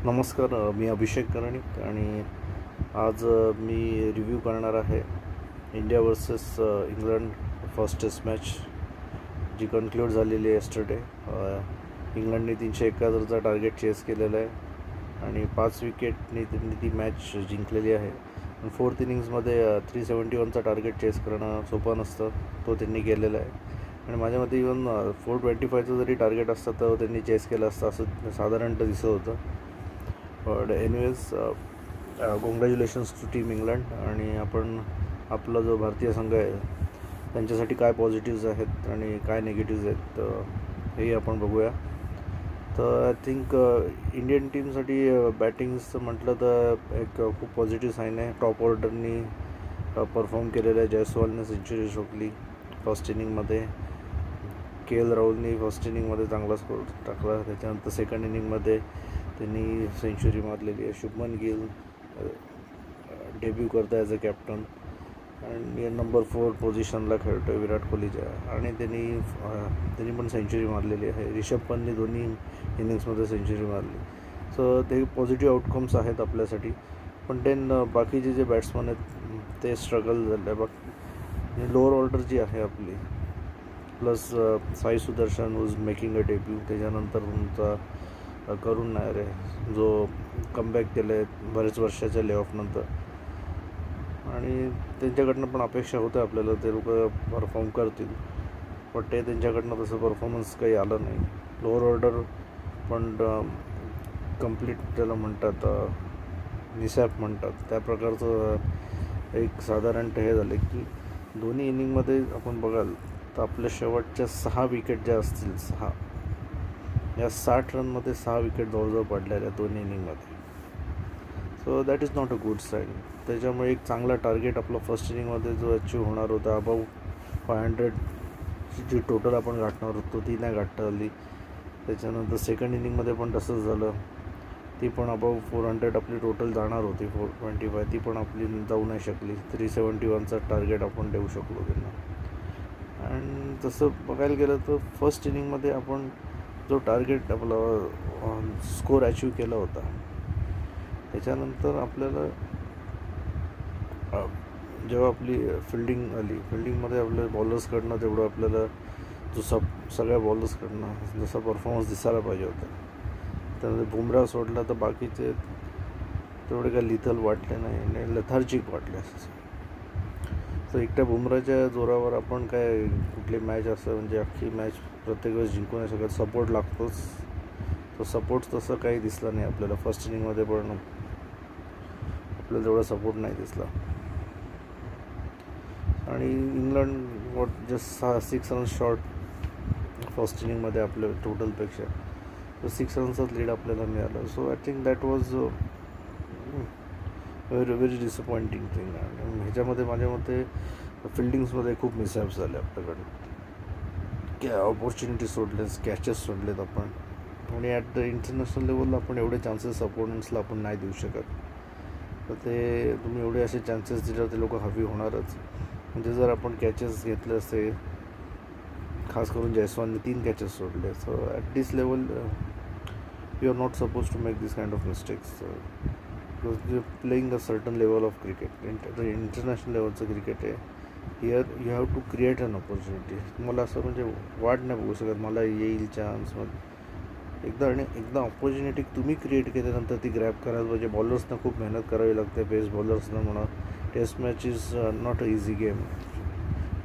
नमस्कार, मी अभिषेक करणिक आणि आज मी रिव्ह्यू करणार आहे India versus England first test match जी कन्क्लूड झालेली आहे येस्टरडे. इंग्लंडने 371चा टार्गेट चेस केलेला आहे आणि 5 विकेटनी त्यांनी ती मॅच जिंकलेली आहे. पण 4th इनिंग्समध्ये 371चा टार्गेट चेस करणं सोपं नसतं, तो त्यांनी केलेला आहे. आणि माझ्या मते इवन 425चं जरी टार्गेट असतं तर त्यांनी चेस केलं असतं असं साधारणतः दिसत होतं. But anyways, congratulations to team England. आणि आपण आपला जो भारतीय संघ आहे त्यांच्यासाठी काय पॉझिटिव्ज आहेत आणि काय निगेटिव्ज आहेत हेही आपण बघूया. तर आय थिंक इंडियन टीमसाठी बॅटिंगचं म्हटलं तर एक खूप पॉझिटिव्ह साईन आहे. टॉप ऑर्डरनी परफॉर्म केलेलं आहे. जयस्वालने सेंचुरी ठोकली फर्स्ट इनिंगमध्ये. के एल राहुलनी फर्स्ट इनिंगमध्ये चांगला स्कोर टाकला. त्याच्यानंतर सेकंड इनिंगमध्ये त्यांनी सेंचुरी मारलेली आहे. शुभमन गिल डेब्यू करता ॲज अ कॅप्टन आणि नंबर 4 पोझिशनला खेळतो आहे विराट कोहलीच्या, आणि त्यांनी पण सेंचुरी मारलेली आहे. रिषभ पंतनी दोन्ही इनिंग्समध्ये सेंचुरी मारली. सो ते पॉझिटिव्ह आउटकम्स आहेत आपल्यासाठी. पण देन बाकीचे जे बॅट्समन आहेत ते स्ट्रगल झाले आणि लोअर ऑर्डर जी आहे आपली, plus psi Sudarshan was making a debut. त्याच्यानंतर तुमचा करुण नायर आहे जो कमबॅक केलं आहे बरेच वर्षाच्या लेऑफनंतर, आणि त्यांच्याकडनं पण अपेक्षा होत्या आपल्याला ते लोक परफॉर्म करतील. पण ते त्यांच्याकडनं तसं परफॉर्मन्स काही आलं नाही. लोअर ऑर्डर पण कंप्लीट त्याला म्हणतात, निसॅप म्हणतात त्या प्रकारचं एक साधारणतः हे झालं की दोन्ही इनिंगमध्ये आपण बघाल तर आपल्या शेवटच्या 6 विकेट ज्या असतील, 6 या 60 रनमध्ये 6 विकेट जवळजवळ पडलेल्या दोन्ही इनिंगमध्ये. So that is not a good sign. त्याच्यामुळे एक चांगला टार्गेट आपला फर्स्ट इनिंगमध्ये जो अचीव होणार होता, अबाव 500 जी टोटल आपण गाठणार होतो ती नाही गाठता आली. त्याच्यानंतर सेकंड इनिंगमध्ये पण तसंच झालं. ती पण अबाव 400 आपली टोटल जाणार होती. 425 ती पण आपली जाऊ नाही शकली. 371चा टार्गेट आपण देऊ शकलो त्यांना. आणि तसं बघायला गेलं तर फर्स्ट इनिंगमध्ये आपण जो टार्गेट आपला स्कोर अचीव केला होता, त्याच्यानंतर आपल्याला जेव्हा आपली फिल्डिंग आली, फिल्डिंगमध्ये आपल्या बॉलर्सकडनं तेवढं आपल्याला जो सगळ्या बॉलर्सकडनं जसा परफॉर्मन्स दिसायला पाहिजे होता, त्यामध्ये बुमराह सोडला तर बाकीचे तेवढे काही लिथल वाटले नाही आणि लेथार्जिक वाटले. तर एकट्या बुमराच्या जोरावर आपण काय कुठली मॅच असं म्हणजे अख्खी मॅच प्रत्येक वेळेस जिंकू नाही शकत. सपोर्ट लागतोच. तो सपोर्ट तसं काही दिसला नाही आपल्याला. फर्स्ट इनिंगमध्ये पण आपल्याला तेवढा सपोर्ट नाही दिसला. आणि England just 6 runs short first इनिंगमध्ये आपल्या टोटलपेक्षा. तर 6 रन्सचाच लीड आपल्याला मिळालं. So I think that was very disappointing thing. आणि ह्याच्यामध्ये माझ्या मते फिल्डिंग्समध्ये खूप मिसहॅप्स झाले आपल्याकडे. ऑपॉर्च्युनिटी सोडलेस, कॅचेस सोडलेत आपण. आणि ॲट द इंटरनॅशनल लेवलला आपण एवढे चान्सेस अपोनंट्सला आपण नाही देऊ शकत. तर ते तुम्ही एवढे असे चान्सेस दिल्यावर ते लोक हवी होणारच. म्हणजे जर आपण कॅचेस घेतले असते, खास करून जयस्वालने 3 कॅचेस सोडले, so at this level you are not suppose to make this kind of mistakes. Because you playing a certain level of cricket. International लेवलचं क्रिकेट आहे. Here you have to create an opportunity. तुम्हाला असं म्हणजे वाट नाही बघू शकत मला येईल चान्स. एकदा ऑपॉर्च्युनिटी तुम्ही क्रिएट केल्यानंतर ती ग्रॅब करायला पाहिजे. बॉलर्सना खूप मेहनत करावी लागते, पेस बॉलर्सना म्हणा. Test match is not a easy game.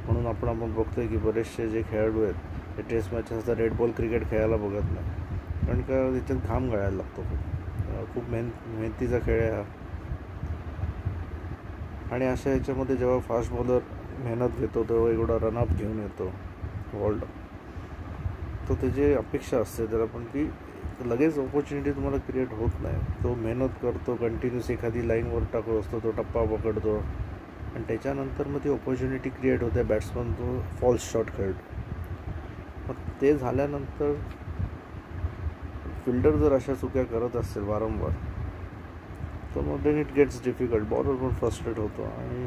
म्हणून आपण बघतोय की बरेचसे जे खेळाडू आहेत ते टेस्ट मॅचेसचा रेड बॉल क्रिकेट खेळायला बघत नाही, कारण का त्याच्यात घाम गळायला लागतो. खूप मेहनतीचा खेळ आहे हा. आणि अशा ह्याच्यामध्ये जेव्हा फास्ट बॉलर मेहनत घेतो तेव्हा एवढा रनअप घेऊन येतो वर्ल्ड, तर त्याची अपेक्षा असते त्याला पण की लगेच ऑपॉर्च्युनिटी तुम्हाला क्रिएट होत नाही. तो मेहनत करतो, कंटिन्यूस एखादी लाईनवर टाकत असतो, तो टप्पा पकडतो आणि त्याच्यानंतर मग ती ऑपॉर्च्युनिटी क्रिएट होते. बॅट्समन तो फॉल्स शॉट खेळतो. मग ते झाल्यानंतर फिल्डर जर अशा चुक्या करत असेल वारंवार तर मग then it gets difficult. Bowler पण फ्रस्ट्रेट होतो आणि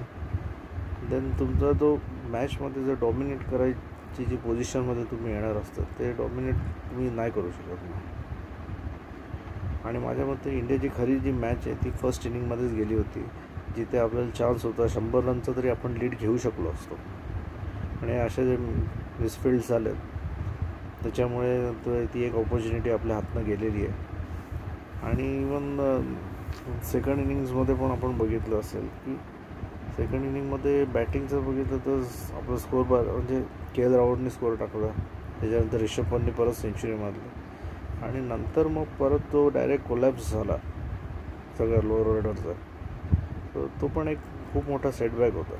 देन तुमचा तो मॅचमध्ये जर डॉमिनेट करायची जी पोझिशनमध्ये तुम्ही येणार असतात ते डॉमिनेट तुम्ही नाही करू शकत. आणि माझ्या मते इंडियाची खरी जी मॅच आहे ती फर्स्ट इनिंगमध्येच गेली होती, जिथे आपल्याला चान्स होता 100 रनचा तरी आपण लीड घेऊ शकलो असतो. आणि असे जे मिसफिल्ड्स झालेत त्याच्यामुळे ती एक ऑपॉर्च्युनिटी आपल्या हातनं गेलेली आहे. आणि इवन सेकंड इनिंग्समध्ये पण आपण बघितलं असेल की सेकंड इनिंगमध्ये बॅटिंगचं बघितलं तर आपलं स्कोर म्हणजे KL राहुलने स्कोर टाकला, त्याच्यानंतर रिषभ पंतने परत सेंचुरी मारली आणि नंतर मग परत तो डायरेक्ट कोलॅप्स झाला सगळ्या लोअर ऑर्डरचा. तो पण एक खूप मोठा सेटबॅक होता,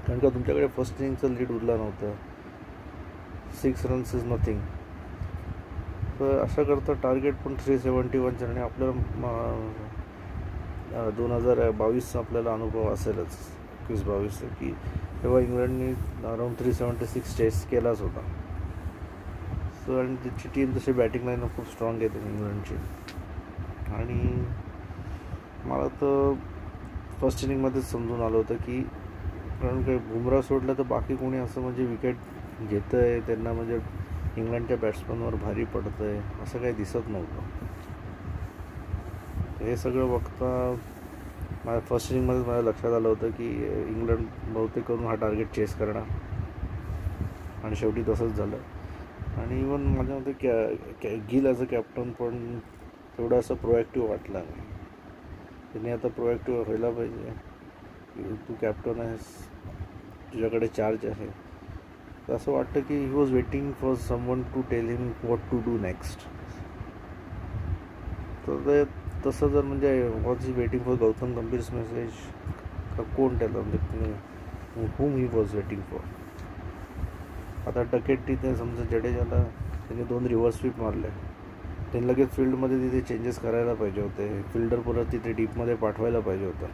कारण का तुमच्याकडे फर्स्ट इनिंगचं लीड उरला नव्हतं. 6 रन्स इज नथिंग. तर अशा करता टार्गेट पण 371 आणि आपल्याला 2022 आपल्याला अनुभव असेलच, 21-22 की तेव्हा इंग्लंडने अराऊंड 376 चेस केलाच होता. सो आणि त्याची टीम तशी बॅटिंग लाईन खूप स्ट्रॉंग येते इंग्लंडची. आणि मला तर फर्स्ट इनिंगमध्येच समजून आलं होतं की कारण काही बुमराह सोडलं तर बाकी कोणी असं म्हणजे विकेट घेतं आहे त्यांना, म्हणजे इंग्लंडच्या बॅट्समनवर भारी पडतं आहे असं काही दिसत नव्हतं. हे सगळं बघता माझ्या फर्स्ट इनिंगमध्येच माझ्या लक्षात आलं होतं की इंग्लंड बहुतेक करून हा टार्गेट चेस करणार, आणि शेवटी तसंच झालं. आणि इवन माझ्या मते गिल ॲज अ कॅप्टन पण तेवढं असं प्रोॲक्टिव्ह वाटला नाही. त्याने आता प्रोॲक्टिव्ह व्हायला पाहिजे. तू कॅप्टन आहेस, तुझ्याकडे चार्ज आहे. तर असं वाटतं की he was waiting for someone to tell him what to do next. तर ते तसं जर म्हणजे was he waiting for Gautam Gambhir's message का कोण त्याला म्हणजे whom he was waiting for. आता डकेट तिथे समजा जडेजाला त्याने 2 रिव्हर्स स्वीप मारले, त्यांनी लगेच फील्डमध्ये तिथे चेंजेस करायला पाहिजे होते. फिल्डर परत तिथे डीपमध्ये पाठवायला पाहिजे होता.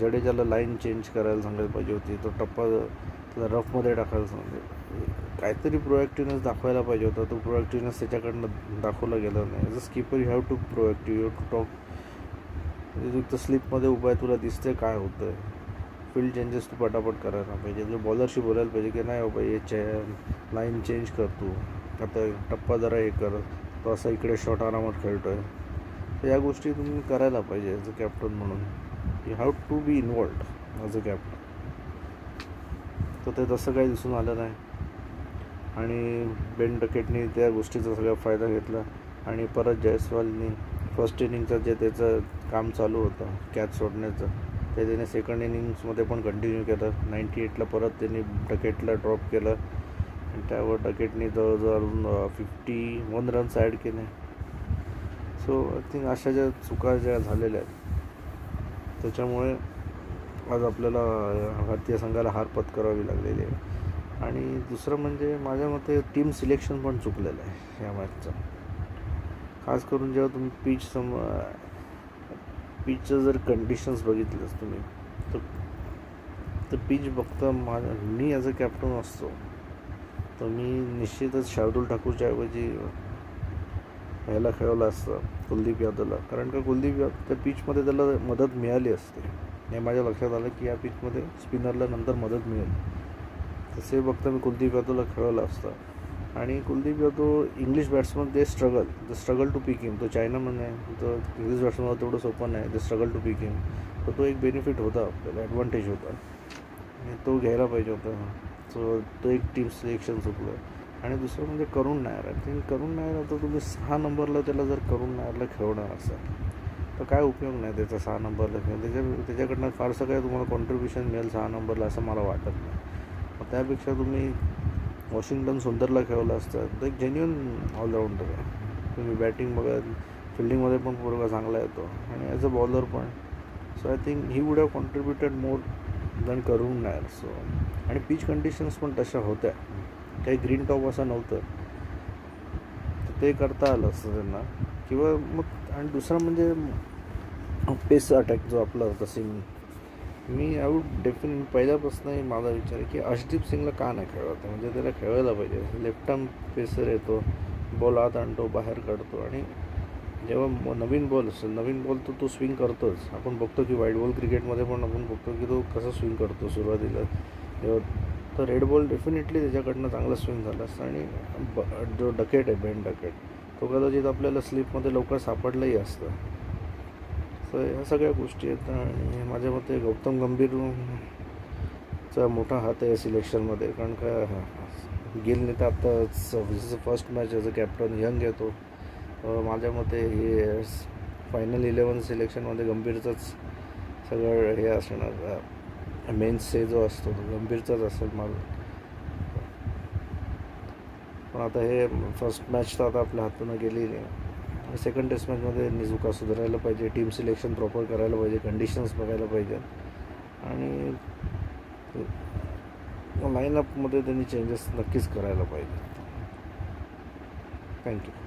जडेजाला लाईन चेंज करायला सांगायला पाहिजे होती. तो टप्पा त्याला रफमध्ये टाकायला सांगितलं. काहीतरी प्रोॲक्टिव्हनेस दाखवायला पाहिजे होता. तो प्रोॲक्टिव्हनेस त्याच्याकडनं दाखवला गेला नाही. As a skipper you have to proactive, you have to talk. म्हणजे तू तर स्लिपमध्ये उभा आहे, तुला दिसतंय काय होतं आहे. फील्ड चेंजेस तू पटापट करायला पाहिजे. म्हणजे बॉलरशी बोलायला पाहिजे की नाही बाबा हे लाईन चेंज कर, तू आता टप्पा जरा हे कर, तो असा इकडे शॉट आरामात खेळतो आहे. तर या गोष्टी तुम्ही करायला पाहिजे ॲज अ कॅप्टन म्हणून. You have to be involved as a captain. तर ते तसं काही दिसून आलं नाही. आणि बेन डकेटने त्या गोष्टीचा सगळा फायदा घेतला आणि परत जयस्वालनी फर्स्ट इनिंगचं जे त्याचं काम चालू होतं कॅच सोडण्याचं ते त्याने सेकंड इनिंग्समध्ये पण कंटिन्यू केलं. 98ला परत त्यांनी डकेटला ड्रॉप केलं आणि त्यावर डकेटने जवळजवळ 51 रन्स ॲड केले. सो आय थिंक अशा ज्या चुका ज्या झालेल्या आहेत त्याच्यामुळे आज आपल्याला भारतीय संघाला हार पत्करावी लागलेली आहे. आणि दुसरं म्हणजे माझ्या मते टीम सिलेक्शन पण चुकलेलं आहे या मॅचचं. खास करून जेव्हा तुम्ही पिचचं जर कंडिशन्स बघितलंच तुम्ही तर पिच बघता मी ॲज अ कॅप्टन असतो तर मी निश्चितच शार्दूल ठाकूरच्या ऐवजी ह्याला खेळवलं असतं कुलदीप यादवला. कारण का कुलदीप यादव त्या पिचमध्ये त्याला मदत मिळाली असते. हे माझ्या लक्षात आलं की या पिचमध्ये स्पिनरला नंतर मदत मिळेल. तसे बघता मी कुलदीप यादवला खेळवलं असतं. आणि Kuldeep Yadav English batsman they struggle to pick him. तो चायनामन आहे, तो इंग्लिश बॅट्समनला तेवढं सोपं नाही. They struggle to pick him. तर तो एक बेनिफिट होता आपल्याला, ॲडव्हान्टेज होता आणि तो घ्यायला पाहिजे होता. सो तो एक टीम सिलेक्शन चुकलं. आणि दुसरं म्हणजे करुण नायर. आय थिंक करुण नायर आता तुम्ही 6 नंबरला त्याला जर करुण नायरला खेळवणार असाल तर काय उपयोग नाही त्याचा 6 नंबरला खेळून. त्याच्याकडनं फारसं काय तुम्हाला कॉन्ट्रीब्युशन मिळेल 6 नंबरला असं मला वाटत नाही. त्यापेक्षा तुम्ही वॉशिंग्टन सुंदरला खेळवलं असतं. तर एक जेन्युइन ऑलराऊंडर आहे. तुम्ही बॅटिंग बघा, फिल्डिंगमध्ये पण पूर्ण चांगला येतो आणि ॲज अ बॉलर पण. So I think he would have contributed more than Karun Nair. So आणि पिच कंडिशन्स पण तशा होत्या, काही ग्रीन टॉप असं नव्हतं, तर ते करता आलं असतं त्यांना. किंवा मग आणि दुसरा म्हणजे पेस अटॅक जो आपला होता सिंग. मी आय वूड डेफिनेटली पहिल्यापासून माझा विचार आहे की अर्शदीप सिंगला का नाही खेळवतं. म्हणजे त्याला खेळवायला पाहिजे. लेफ्ट आर्म पेसर येतो, बॉल आत आणतो, बाहेर काढतो. आणि जेव्हा नवीन बॉल तर तो स्विंग करतोच. आपण बघतो की व्हाईट बॉल क्रिकेटमध्ये पण आपण बघतो की तो कसा स्विंग करतो सुरुवातीला. तर रेड बॉल डेफिनेटली त्याच्याकडनं चांगला स्विंग झाला असता. आणि जो डकेट आहे बेन डकेट तो कदाचित आपल्याला स्लिपमध्ये लवकर सापडलंही असतं. तर ह्या सगळ्या गोष्टी आहेत. आणि माझ्या मते गौतम गंभीरचा मोठा हात आहे या सिलेक्शनमध्ये. कारण का गिलने तर आत्ता first match as a captain young येतो. माझ्या मते हे फायनल 11 सिलेक्शनमध्ये गंभीरचंच सगळं हे असणार. मेन्स जो असतो तो गंभीरचाच असेल मला. पण आता हे फर्स्ट मॅच तर आता आपल्या हातून गेलेली आहे. सेकंड टेस्ट मॅचमध्ये निजुका सुधारायला पाहिजे. टीम सिलेक्शन प्रॉपर करायला पाहिजे. कंडिशन्स बघायला पाहिजे. आणि लाईनअपमध्ये त्यांनी चेंजेस नक्कीच करायला पाहिजे. थँक्यू.